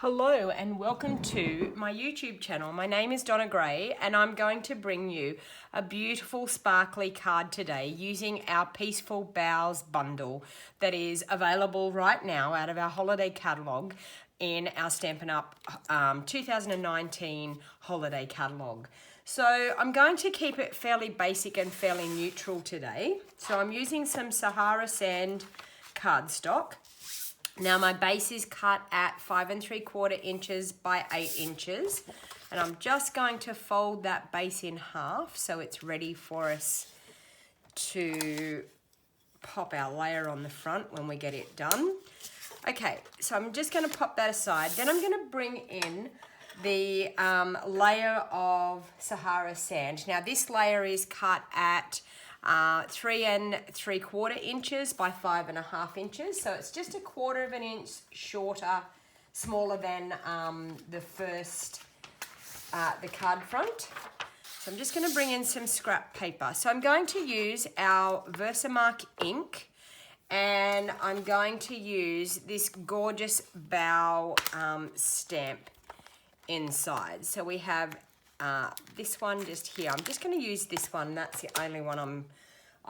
Hello and welcome to my YouTube channel. My name is Donna Gray and I'm going to bring you a beautiful sparkly card today using our Peaceful Boughs bundle that is available right now out of our holiday catalogue in our Stampin' Up 2019 holiday catalogue. So I'm going to keep it fairly basic and fairly neutral today. So I'm using some Sahara Sand cardstock. Now my base is cut at 5 3/4 inches by 8 inches, and I'm just going to fold that base in half so it's ready for us to pop our layer on the front when we get it done. Okay, so I'm just going to pop that aside. Then I'm going to bring in the layer of Sahara Sand. Now this layer is cut at 3 3/4 inches by 5 1/2 inches, so it's just 1/4 of an inch shorter, smaller than the first, the card front. So I'm just going to bring in some scrap paper. So I'm going to use our Versamark ink, and I'm going to use this gorgeous bow stamp inside. So we have this one just here. I'm just going to use this one. That's the only one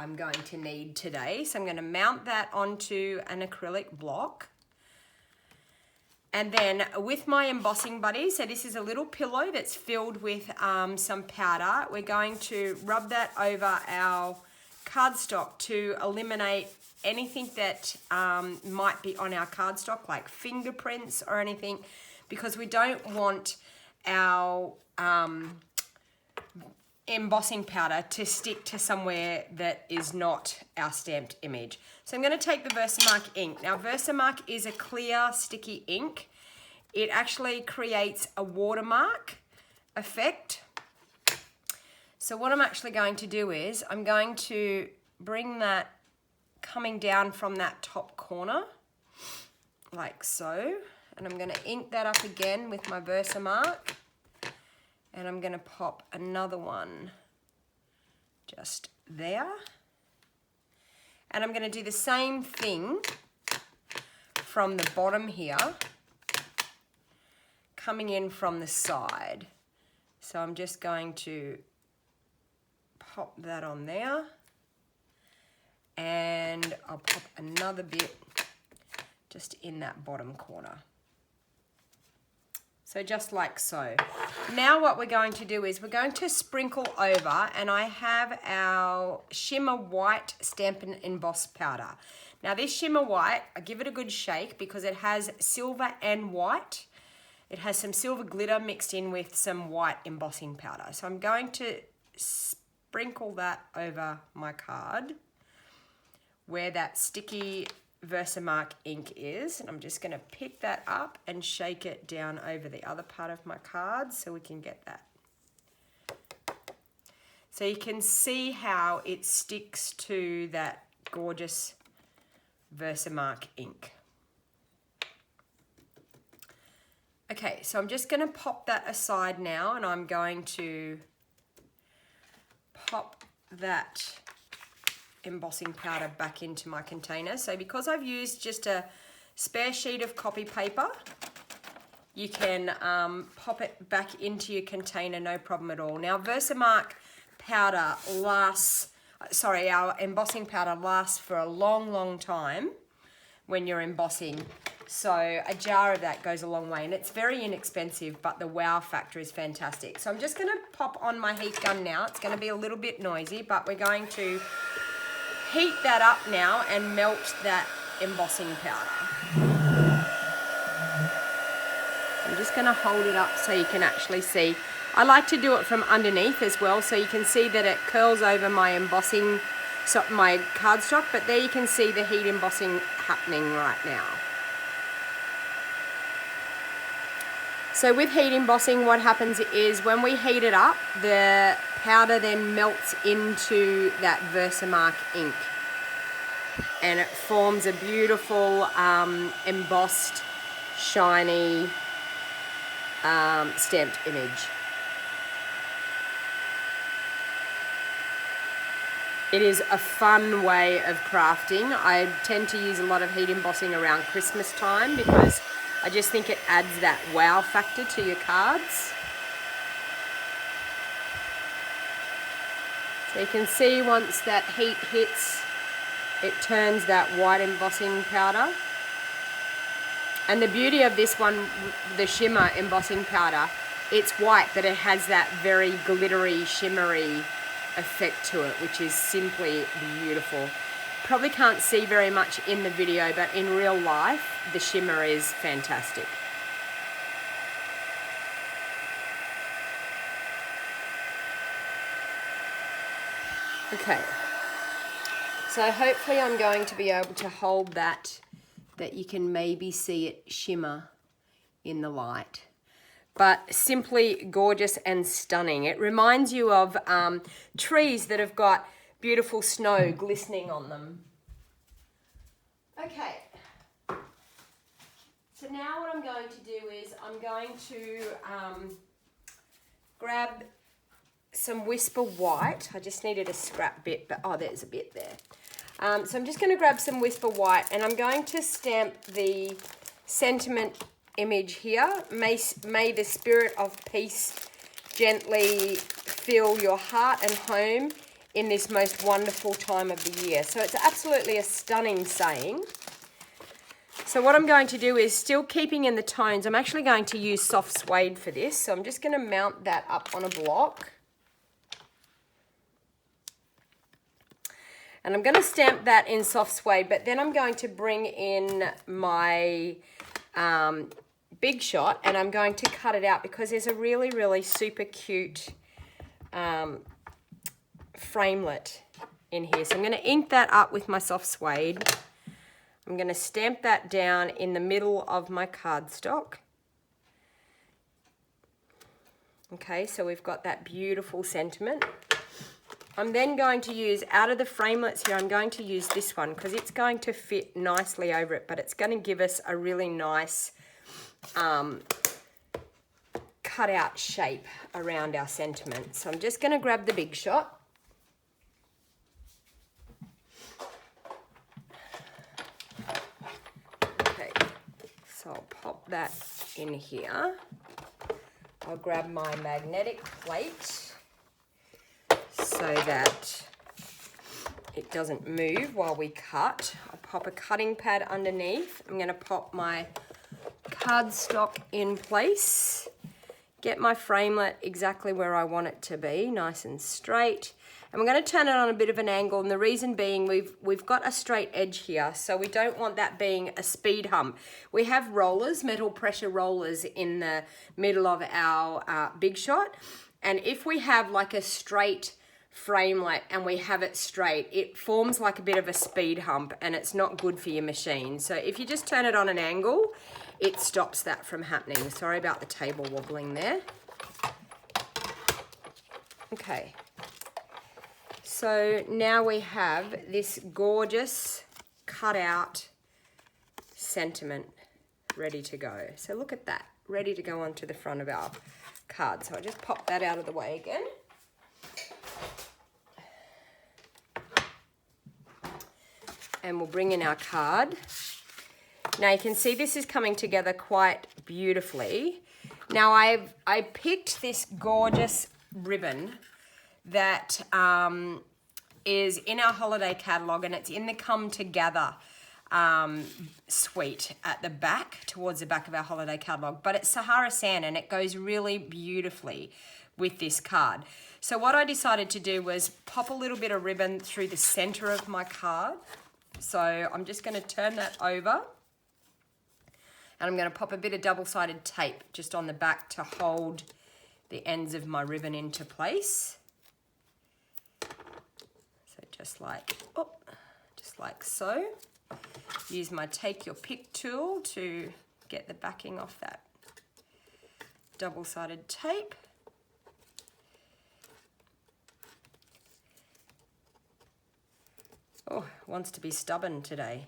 I'm going to need today. So I'm going to mount that onto an acrylic block. And then with my embossing buddy, so this is a little pillow that's filled with some powder. We're going to rub that over our cardstock to eliminate anything that might be on our cardstock, like fingerprints or anything, because we don't want our embossing powder to stick to somewhere that is not our stamped image. So I'm going to take the Versamark ink. Now Versamark is a clear sticky ink. It actually creates a watermark effect. So what I'm actually going to do is I'm going to bring that coming down from that top corner like so, and I'm going to ink that up again with my Versamark. And I'm going to pop another one just there. And I'm going to do the same thing from the bottom here, coming in from the side. So I'm just going to pop that on there. And I'll pop another bit just in that bottom corner. So just like so. Now what we're going to do is we're going to sprinkle over, and I have our Shimmer White Stampin' Emboss powder. Now this Shimmer White, I give it a good shake because it has silver and white. It has some silver glitter mixed in with some white embossing powder. So I'm going to sprinkle that over my card where that sticky Versamark ink is, and I'm just going to pick that up and shake it down over the other part of my card so we can get that. So you can see how it sticks to that gorgeous Versamark ink. Okay, so I'm just going to pop that aside now, and I'm going to pop that embossing powder back into my container. So because I've used just a spare sheet of copy paper, you can pop it back into your container, no problem at all. Now Versamark powder lasts, our embossing powder lasts for a long time when you're embossing. So a jar of that goes a long way, and it's very inexpensive, but the wow factor is fantastic. So I'm just going to pop on my heat gun now. It's going to be a little bit noisy, but we're going to heat that up now and melt that embossing powder. I'm just going to hold it up so you can actually see. I like to do it from underneath as well, so you can see that it curls over my embossing, my cardstock, but there you can see the heat embossing happening right now. So with heat embossing, what happens is when we heat it up, the powder then melts into that Versamark ink, and it forms a beautiful embossed, shiny stamped image. It is a fun way of crafting. I tend to use a lot of heat embossing around Christmas time because I just think it adds that wow factor to your cards. So you can see once that heat hits, it turns that white embossing powder. And the beauty of this one, the shimmer embossing powder, it's white, but it has that very glittery, shimmery effect to it, which is simply beautiful. Probably can't see very much in the video, but in real life, the shimmer is fantastic. Okay, so hopefully I'm going to be able to hold that you can maybe see it shimmer in the light. But simply gorgeous and stunning. It reminds you of trees that have got beautiful snow glistening on them. Okay, so now what I'm going to do is I'm going to grab some Whisper White. I just needed a scrap bit, but oh, there's a bit there. So I'm just going to grab some Whisper White and I'm going to stamp the sentiment image here. May the spirit of peace gently fill your heart and home in this most wonderful time of the year. So it's absolutely a stunning saying. So what I'm going to do is, still keeping in the tones, I'm actually going to use soft suede for this. So I'm just going to mount that up on a block. And I'm going to stamp that in soft suede, but then I'm going to bring in my Big Shot and I'm going to cut it out because there's a really, really super cute framelit in here. So I'm going to ink that up with my soft suede. I'm going to stamp that down in the middle of my cardstock. Okay, so we've got that beautiful sentiment. I'm then going to use, out of the framelits here, I'm going to use this one because it's going to fit nicely over it, but it's going to give us a really nice cut out shape around our sentiment. So I'm just going to grab the Big Shot. Okay, so I'll pop that in here. I'll grab my magnetic plate so that it doesn't move while we cut. I'll pop a cutting pad underneath. I'm going to pop my cardstock in place, get my framelit exactly where I want it to be, nice and straight. And we're going to turn it on a bit of an angle, and the reason being we've got a straight edge here, so we don't want that being a speed hump. We have rollers, metal pressure rollers in the middle of our Big Shot, and if we have like a straight framelit and we have it straight, it forms like a bit of a speed hump and it's not good for your machine. So if you just turn it on an angle, it stops that from happening. Sorry about the table wobbling there. Okay, so now we have this gorgeous cut out sentiment ready to go. So look at that, ready to go onto the front of our card. So I just pop that out of the way again. And we'll bring in our card. Now you can see this is coming together quite beautifully. Now I picked this gorgeous ribbon that is in our holiday catalog, and it's in the Come Together suite at the back, towards the back of our holiday catalog. But it's Sahara Sand and it goes really beautifully with this card. So what I decided to do was pop a little bit of ribbon through the center of my card. So I'm just going to turn that over and I'm going to pop a bit of double-sided tape just on the back to hold the ends of my ribbon into place. So just like so. Use my Take Your Pick tool to get the backing off that double-sided tape. Oh, wants to be stubborn today.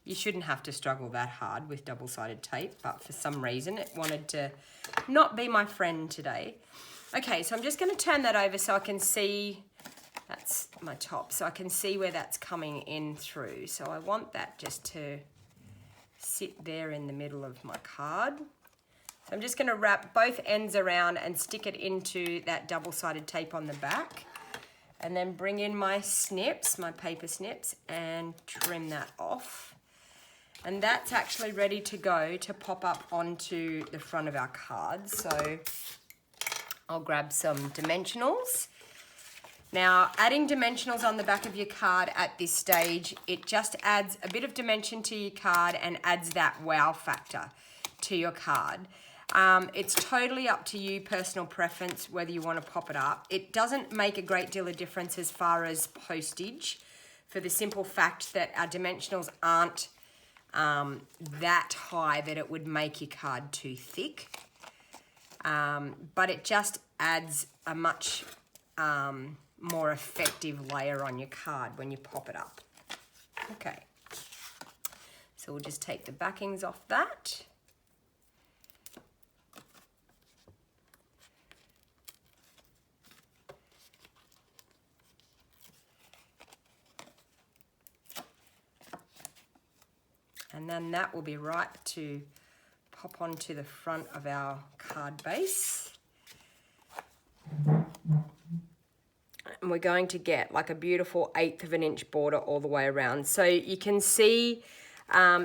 You shouldn't have to struggle that hard with double-sided tape, but for some reason it wanted to not be my friend today. Okay, so I'm just going to turn that over so I can see, that's my top, so I can see where that's coming in through. So I want that just to sit there in the middle of my card. So I'm just going to wrap both ends around and stick it into that double-sided tape on the back. And then bring in my snips, my paper snips, and trim that off. And that's actually ready to go to pop up onto the front of our card. So I'll grab some dimensionals. Now, adding dimensionals on the back of your card at this stage, it just adds a bit of dimension to your card and adds that wow factor to your card. It's totally up to you, personal preference, whether you want to pop it up. It doesn't make a great deal of difference as far as postage, for the simple fact that our dimensionals aren't that high that it would make your card too thick. But it just adds a much more effective layer on your card when you pop it up. Okay, so we'll just take the backings off that. And then that will be ripe to pop onto the front of our card base. And we're going to get like a beautiful 1/8 of an inch border all the way around. So you can see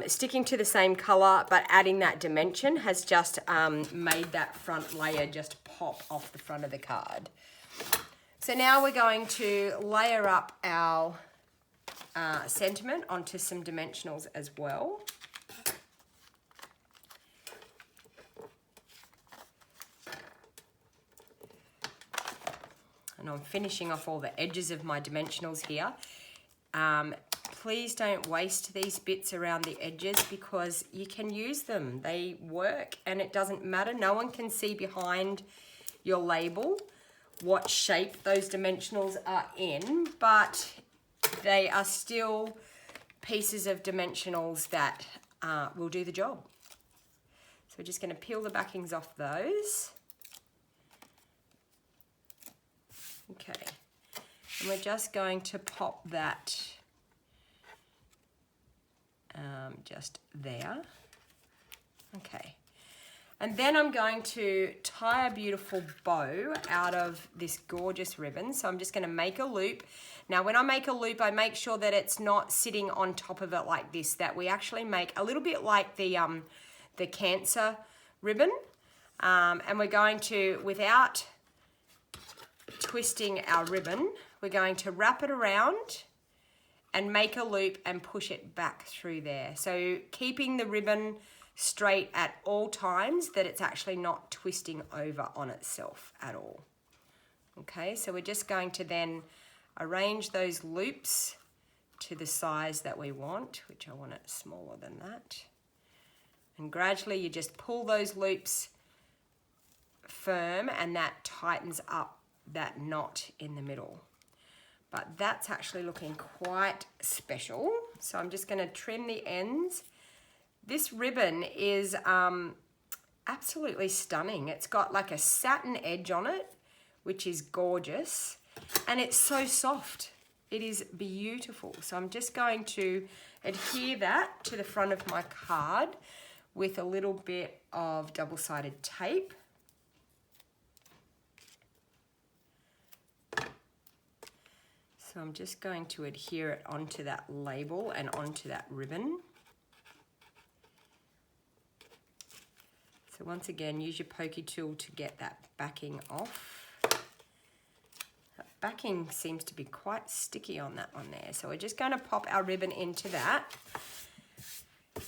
sticking to the same color, but adding that dimension has just made that front layer just pop off the front of the card. So now we're going to layer up our sentiment onto some dimensionals as well. And I'm finishing off all the edges of my dimensionals here. Please don't waste these bits around the edges because you can use them. They work and it doesn't matter. No one can see behind your label what shape those dimensionals are in, but they are still pieces of dimensionals that will do the job. So we're just going to peel the backings off those. Okay, and we're just going to pop that just there. Okay, and then I'm going to tie a beautiful bow out of this gorgeous ribbon. So I'm just going to make a loop. Now when I make a loop, I make sure that it's not sitting on top of it like this, that we actually make a little bit like the Cancer ribbon. And we're going to, without twisting our ribbon, we're going to wrap it around and make a loop and push it back through there. So keeping the ribbon straight at all times, that it's actually not twisting over on itself at all. Okay, so we're just going to then arrange those loops to the size that we want, which I want it smaller than that. And gradually you just pull those loops firm and that tightens up that knot in the middle. But that's actually looking quite special. So I'm just going to trim the ends. This ribbon is absolutely stunning. It's got like a satin edge on it, which is gorgeous. And it's so soft. It is beautiful. So I'm just going to adhere that to the front of my card with a little bit of double-sided tape. So I'm just going to adhere it onto that label and onto that ribbon. So once again, use your pokey tool to get that backing off. That backing seems to be quite sticky on that one there. So we're just going to pop our ribbon into that.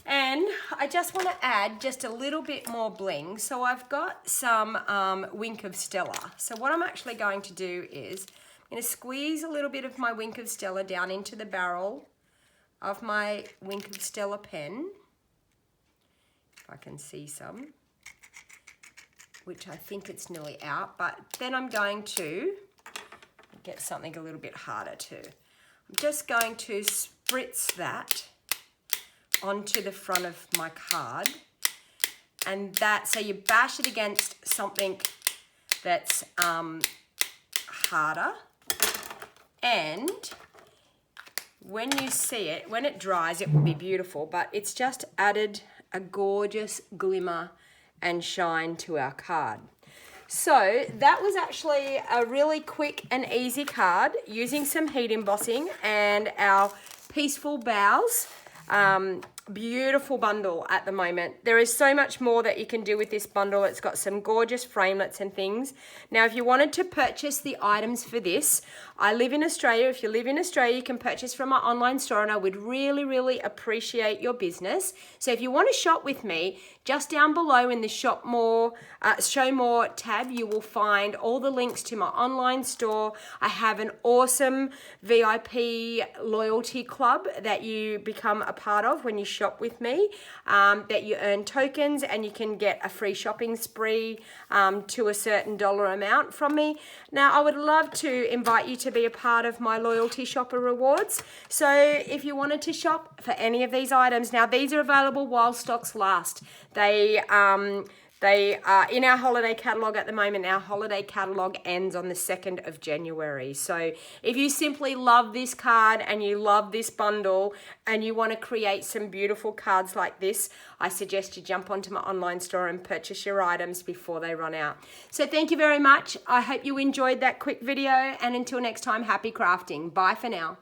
And I just want to add just a little bit more bling. So I've got some Wink of Stella. So what I'm actually going to do is I'm going to squeeze a little bit of my Wink of Stella down into the barrel of my Wink of Stella pen. If I can see some, which I think it's nearly out, but then I'm going to get something a little bit harder too. I'm just going to spritz that onto the front of my card, and that, so you bash it against something that's harder, and when you see it, when it dries, it will be beautiful, but it's just added a gorgeous glimmer and shine to our card. So that was actually a really quick and easy card using some heat embossing and our Peaceful Boughs. Beautiful bundle at the moment. There is so much more that you can do with this bundle. It's got some gorgeous framelits and things. Now, if you wanted to purchase the items for this, I live in Australia. If you live in Australia, you can purchase from my online store, and I would really, really appreciate your business. So if you want to shop with me, just down below in the Show More tab, you will find all the links to my online store. I have an awesome VIP loyalty club that you become a part of when you shop with me, that you earn tokens and you can get a free shopping spree to a certain dollar amount from me. Now, I would love to invite you to be a part of my loyalty shopper rewards. So if you wanted to shop for any of these items, now these are available while stocks last. They are in our holiday catalogue at the moment. Our holiday catalogue ends on the 2nd of January. So if you simply love this card and you love this bundle and you want to create some beautiful cards like this, I suggest you jump onto my online store and purchase your items before they run out. So thank you very much. I hope you enjoyed that quick video, and until next time, happy crafting. Bye for now.